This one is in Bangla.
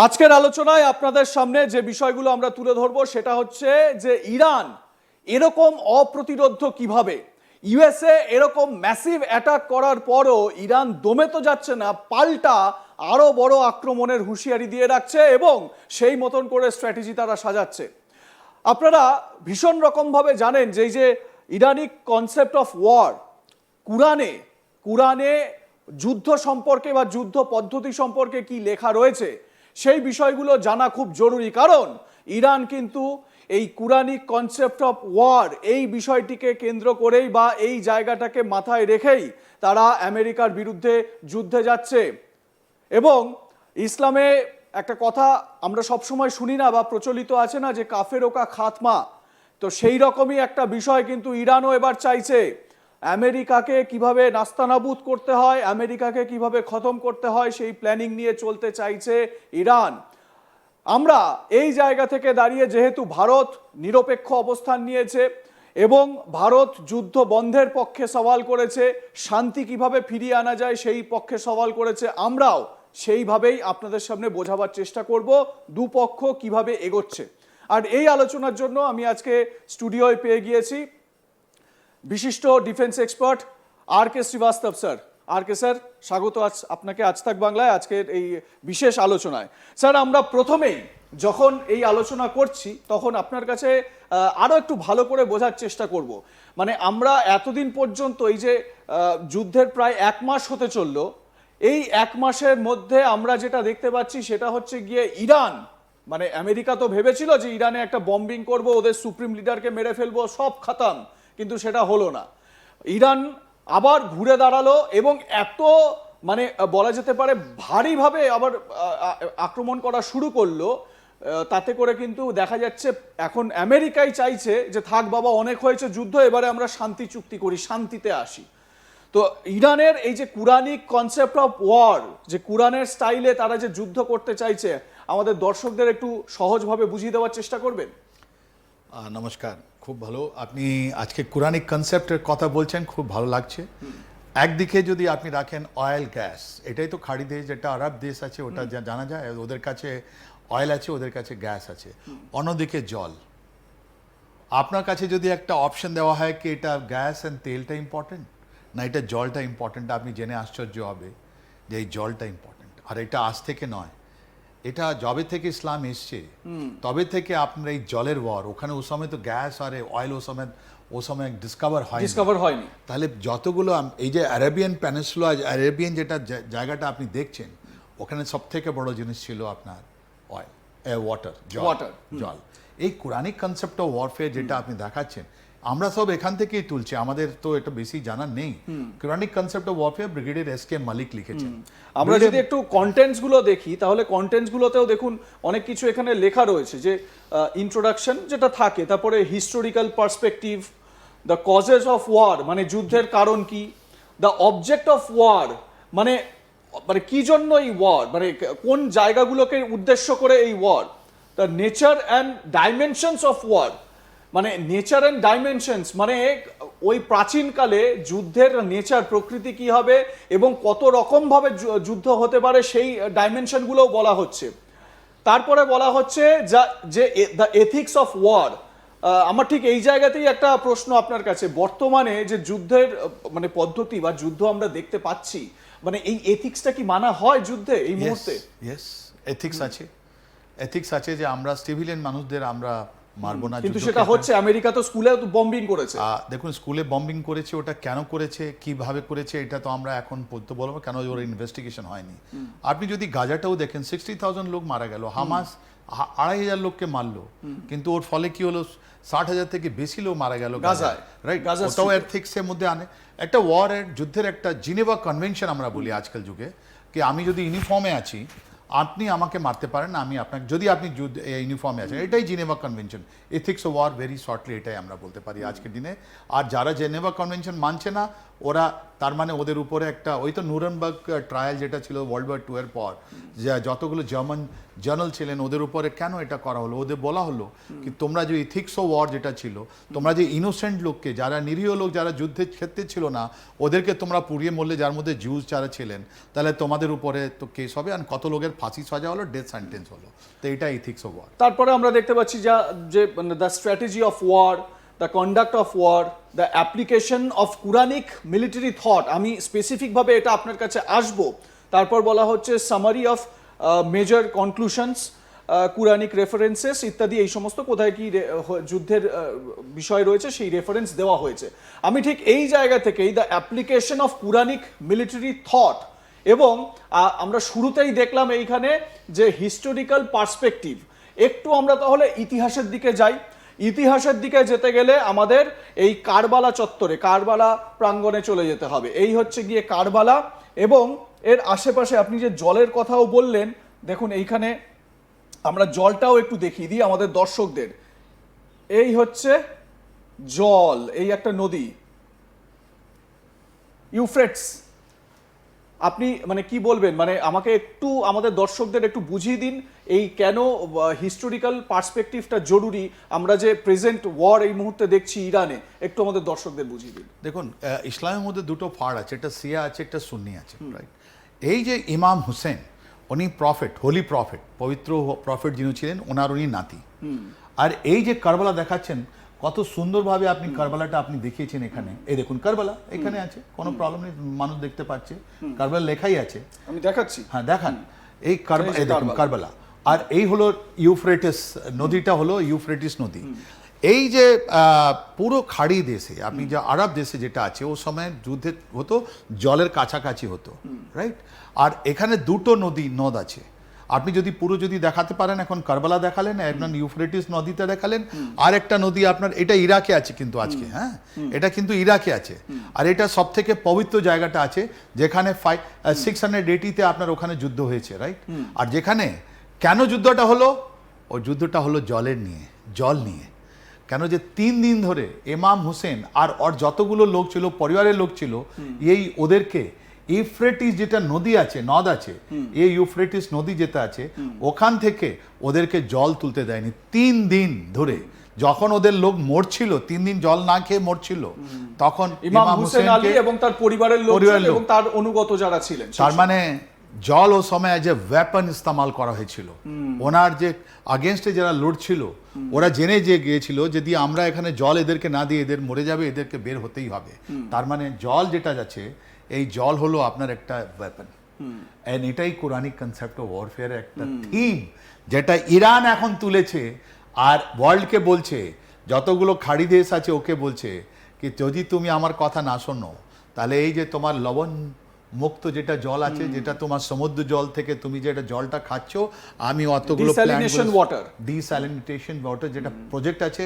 আজকের আলোচনায় আপনাদের সামনে যে বিষয়গুলো আমরা তুলে ধরবো সেটা হচ্ছে যে ইরান এরকম অপ্রতিরোধ্য কিভাবে, ইউএসএ এরকম ম্যাসিভ অ্যাটাক করার পরও ইরান দমে তো যাচ্ছে না, পাল্টা আরো বড় আক্রমণের হুঁশিয়ারি দিয়ে রাখছে এবং সেই মতন করে স্ট্র্যাটেজি তারা সাজাচ্ছে। আপনারা ভীষণ রকমভাবে জানেন যে এই যে ইরানিক কনসেপ্ট অফ ওয়ার, কুরআনে কুরআনে যুদ্ধ সম্পর্কে বা যুদ্ধ পদ্ধতি সম্পর্কে কি লেখা রয়েছে সেই বিষয়গুলো জানা খুব জরুরি, কারণ ইরান কিন্তু এই কুরআনিক কনসেপ্ট অফ ওয়ার এই বিষয়টিকে কেন্দ্র করেই বা এই জায়গাটাকে মাথায় রেখেই তারা আমেরিকার বিরুদ্ধে যুদ্ধে যাচ্ছে। এবং ইসলামে একটা কথা আমরা সবসময় শুনি না বা প্রচলিত আছে না যে কাফেরোকা খাতমা, তো সেই রকমই একটা বিষয় কিন্তু ইরানও এবার চাইছে। আমেরিকাকে কিভাবে নাস্তানাবুদ করতে হয়, আমেরিকাকে কিভাবে খতম করতে হয় সেই প্ল্যানিং নিয়ে চলতে চাইছে ইরান। আমরা এই জায়গা থেকে দাঁড়িয়ে যেহেতু ভারত নিরপেক্ষ অবস্থান নিয়েছে এবং ভারত যুদ্ধ বন্ধের পক্ষে সওয়াল করেছে, শান্তি কিভাবে ফিরিয়ে আনা যায় সেই পক্ষে সওয়াল করেছে, আমরাও সেইভাবেই আপনাদের সামনে বোঝাবার চেষ্টা করব দুপক্ষ কিভাবে এগোচ্ছে। আর এই আলোচনার জন্য আমি আজকে স্টুডিওয় পেয়ে গিয়েছি বিশিষ্ট ডিফেন্স এক্সপার্ট আর কে শ্রীবাস্তব স্যার। আর কে স্যার, স্বাগত আপনাকে আজ তাক বাংলায় আজকের এই বিশেষ আলোচনায়। স্যার, আমরা প্রথমেই যখন এই আলোচনা করছি তখন আপনার কাছে আরও একটু ভালো করে বোঝার চেষ্টা করব। মানে আমরা এতদিন পর্যন্ত এই যে যুদ্ধের প্রায় 1 মাস হতে চললো, এই 1 মাসের মধ্যে আমরা যেটা দেখতে পাচ্ছি সেটা হচ্ছে গিয়ে ইরান, মানে আমেরিকা তো ভেবেছিল যে ইরানে একটা বম্বিং করব, ওদের সুপ্রিম লিডারকে মেরে ফেলবো, সব খতম, কিন্তু সেটা হলো না। ইরান আবার ঘুরে দাঁড়ালো এবং এত মানে বলা যেতে পারে ভারীভাবে আবার আক্রমণ করা শুরু করলো, তাতে করে কিন্তু দেখা যাচ্ছে এখন আমেরিকাই চাইছে যে থাক বাবা, অনেক হয়েছে যুদ্ধ, এবারে আমরা শান্তি চুক্তি করি, শান্তিতে আসি। তো ইরানের এই যে কুরআনিক কনসেপ্ট অফ ওয়ার, যে কুরআনের স্টাইলে তারা যে যুদ্ধ করতে চাইছে, আমাদের দর্শকদের একটু সহজভাবে বুঝিয়ে দেওয়ার চেষ্টা করবেন। নমস্কার, খুব ভালো আপনি আজকে কুরআনিক কনসেপ্টের কথা বলছেন, খুব ভালো লাগছে। একদিকে যদি আপনি রাখেন অয়েল গ্যাস, এটাই তো খাড়ি দেশ, যেটা আরব দেশ আছে ওটা জানা যায়, ওদের কাছে অয়েল আছে, ওদের কাছে গ্যাস আছে। অন্যদিকে জল, আপনার কাছে যদি একটা অপশন দেওয়া হয় কি এটা গ্যাস অ্যান্ড তেলটা ইম্পর্টেন্ট না এটা জলটা ইম্পর্টেন্ট, আপনি জেনে আশ্চর্য হবে যে এই জলটা ইম্পর্টেন্ট। আর এটা আজ থেকে নয়, এটা যবে থেকে ইসলাম এসছে তবে থেকে আপনার এই জলের ওয়ার, ওখানে ও সময় তো গ্যাস আর অয়েল ও সময় ডিসকভার হয়নি। তাহলে যতগুলো এই যে আরেবিয়ান প্যানিনসুলা, আরেবিয়ান যেটা জায়গাটা আপনি দেখছেন, ওখানে সব থেকে বড় জিনিস ছিল আপনার অয়েল, ওয়াটার, জল। এই কুরআনিক কনসেপ্ট অফ ওয়ারফেয়ার যেটা আপনি দেখাচ্ছেন, আমরা সব এখান থেকেই তুলছি, আমাদের তো এটা বেশি জানা নেই। Quranic concept of warfare brigadier S K Malik লিখেছেন। আমরা যদি একটু কন্টেন্টস গুলো দেখি তাহলে কন্টেন্টস গুলোতেও দেখুন অনেক কিছু এখানে লেখা রয়েছে, যে ইন্ট্রোডাকশন যেটা থাকে, তারপরে historical perspective, the causes of war মানে যুদ্ধের কারণ কি, দ্য অবজেক্ট অফ ওয়ার মানে মানে কি জন্য এই ওয়ার, মানে কোন জায়গাগুলোকে উদ্দেশ্য করে এই war, the nature and dimensions of war, মানে নেচার অ্যান্ড ডাইমেনশনস মানে ওই প্রাচীনকালে যুদ্ধের নেচার, প্রকৃতি কি হবে এবং কত রকমভাবে যুদ্ধ হতে পারে সেই ডাইমেনশনগুলোও বলা হচ্ছে। তারপরে বলা হচ্ছে যে দ্য এথিক্স অফ ওয়ার। আমার ঠিক এই জায়গাতেই একটা প্রশ্ন আপনার কাছে, বর্তমানে যে যুদ্ধের মানে পদ্ধতি বা যুদ্ধ আমরা দেখতে পাচ্ছি, মানে এই এথিক্সটা কি মানা হয় যুদ্ধে এই মুহূর্তে? ইয়েস, এথিক্স আছে যে আমরা সিভিলিয়ান মানুষদের আমরা মারবো না, কিন্তু সেটা হচ্ছে আমেরিকা তো স্কুলে বম্বিং করেছে। দেখুন, স্কুলে বম্বিং করেছে, ওটা কেন করেছে, কিভাবে করেছে, এটা তো আমরা এখন বলতে বলবো, কেন ওর ইনভেস্টিগেশন হয়নি। আপনি যদি গাজাটাও দেখেন, 60,000 লোক মারা গেল, হামাস 2,500 লোককে মারলো, কিন্তু ওর ফলে কি হলো, 60,000 থেকে বেশি লোক মারা গেল গাজায়, রাইট? ওটাও এথিক্সের মধ্যে আনে। একটা ওয়ারের যুদ্ধের একটা জিনেভা কনভেনশন আমরা বলি আজকাল যুগে, কি আমি যদি ইউনিফর্মে আছি, আপনি আমাকে মারতে পারেন না, আমি আপনাকে, যদি আপনি ইউনিফর্মে আছেন, এটাই Geneva convention. Ethics of were very shortly এটাই আমরা বলতে পারি আজকের দিনে। আর যারা জেনেভা কনভেনশন মানছে না, ওরা তার মানে ওদের উপরে একটা, ওই তো নুরেনবার্গ ট্রায়াল যেটা ছিল ওয়ার্ল্ড ওয়ার 2 এর পর, যতগুলো জার্মান জার্নাল ছিলেন ওদের উপরে কেন এটা করা হলো, ওদের বলা হলো কি তোমরা যে ইথিক্স অফ ওয়ার যেটা ছিল, তোমরা যে ইনোসেন্ট লোককে, যারা নিরীহ লোক, যারা যুদ্ধের ক্ষেত্রে ছিল না, ওদেরকে তোমরা পুড়িয়ে মরলে, যার মধ্যে জিউস যারা ছিলেন, তাহলে তোমাদের উপরে তো কেস হবে, আর কত লোকের ফাঁসি সাজা হলো, ডেথ সেন্টেন্স হলো। তো এটা এথিক্স অফ ওয়ার। তারপরে আমরা দেখতে পাচ্ছি যে the strategy of war, the conduct of war, the application of Quranic military thought, আমি স্পেসিফিকভাবে এটা আপনার কাছে আসবো। তারপর বলা হচ্ছে summary of major conclusions, Quranic references ইত্যাদি, এই সমস্ত কোথায় কি যুদ্ধের বিষয় রয়েছে সেই রেফারেন্স দেওয়া হয়েছে। আমি ঠিক এই জায়গা থেকেই the application of Quranic military thought, এবং আমরা শুরুতেই দেখলাম এইখানে যে হিস্টোরিক্যাল পার্সপেক্টিভ। একটু আমরা তাহলে ইতিহাসের দিকে যাই। ইতিহাসের দিকে যেতে গেলে আমাদের এই কারবালা চত্বরে, কারবালা প্রাঙ্গণে চলে যেতে হবে। এই হচ্ছে গিয়ে কারবালা, এবং এর আশেপাশে আপনি যে জলের কথাও বললেন, দেখুন এইখানে আমরা জলটাও একটু দেখিয়ে দিই আমাদের দর্শকদের। এই হচ্ছে জল, এই একটা নদী ইউফ্রেটস। আপনি মানে কি বলবেন, মানে আমাকে একটু আমাদের দর্শকদের একটু বুঝিয়ে দিন এই কেন হিস্টোরিক্যাল পার্সপেক্টিভটা জরুরি। আমরা যে প্রেজেন্ট ওয়ার এই মুহূর্তে দেখছি ইরানে, একটু আমাদের দর্শকদের বুঝিয়ে দিন। দেখুন, ইসলামের মধ্যে দুটো ফাড় আছে, একটা শিয়া আছে, একটা সুন্নি আছে, রাইট? এই যে ইমাম হুসেন, উনি প্রফেট, হোলি প্রফেট, পবিত্র প্রফেট যিনি ছিলেন, উনি নাতি। আর এই যে কারবালা দেখাচ্ছেন, কত সুন্দরভাবে আপনি কারবালাটা আপনি দেখিয়েছেন এখানে। এই দেখুন কারবালা এখানে আছে, কোনো প্রবলেম নেই, মানুষ দেখতে পাচ্ছে, কারবালা লেখাই আছে। আমি দেখাচ্ছি, হ্যাঁ দেখান, এই কারবালা, এই দেখুন কারবালা। আর এই হলো ইউফ্রেটিস নদীটা, হলো ইউফ্রেটিস নদী। এই যে পুরো খাড়ি দেশে, আপনি যে আরব দেশে যেটা আছে, ও সময় যুদ্ধে হতো, জলের কাছাকাছি হতো, রাইট? আর এখানে দুটো নদ আছে। আপনি যদি পুরো যদি দেখাতে পারেন, এখন কারবালা দেখালেন, আপনার ইউফ্রেটিস নদীতে দেখালেন, আর একটা নদী আপনার, এটা ইরাকে আছে কিন্তু আজকে, হ্যাঁ এটা কিন্তু ইরাকে আছে। আর এটা সব থেকে পবিত্র জায়গাটা আছে, যেখানে 680-তে আপনার ওখানে যুদ্ধ হয়েছে, রাইট? আর যেখানে কেন যুদ্ধটা হলো, ওই যুদ্ধটা হলো জলের নিয়ে, জল নিয়ে। কেন যে 3 দিন ধরে ইমাম হুসেন আর ওর যতগুলো লোক ছিল, পরিবারের লোক ছিল, এই ওদেরকে ইউফ্রেটিস যেটা নদী আছে, নদ আছে, এই ইউফ্রেটিস নদী যেটা আছে, ওখান থেকে ওদেরকে জল তুলতে দেয়নি 3 দিন ধরে। যখন ওদের লোক মরছিল, 3 দিন জল না খেয়ে মরছিল, তখন ইমাম হুসেন আলী এবং তার পরিবারের লোক এবং তার অনুগত যারা ছিলেন, তার মানে জল ও সময় যে ওয়েপন ইস্তেমাল করা হয়েছিল। ওনার যে আগেনস্টে যারা লড়ছিল, ওরা জেনে যে গিয়েছিল যদি আমরা এখানে জল এদেরকে না দিয়ে এদের মরে যাবে, এদেরকে বের হতেই হবে। তার মানে জল যেটা যাচ্ছে, এই জল হলো আপনার একটা ওয়েপন। এন্ড এটাই কোরআনিক কনসেপ্ট অফ ওয়ারফেয়ারের একটা থিম, যেটা ইরান এখন তুলেছে আর ওয়ার্ল্ডকে বলছে, যতগুলো খাড়ি দেশ আছে ওকে বলছে কি যদি তুমি আমার কথা না শোনো, তাহলে এই যে তোমার লবণ মুক্ত যেটা জল আছে, যেটা তোমার সমুদ্র জল থেকে তুমি যেটা জলটা খাচ্ছ, আমি অতগুলো ডিস্যালিনেশন ওয়াটার যেটা প্রজেক্ট আছে,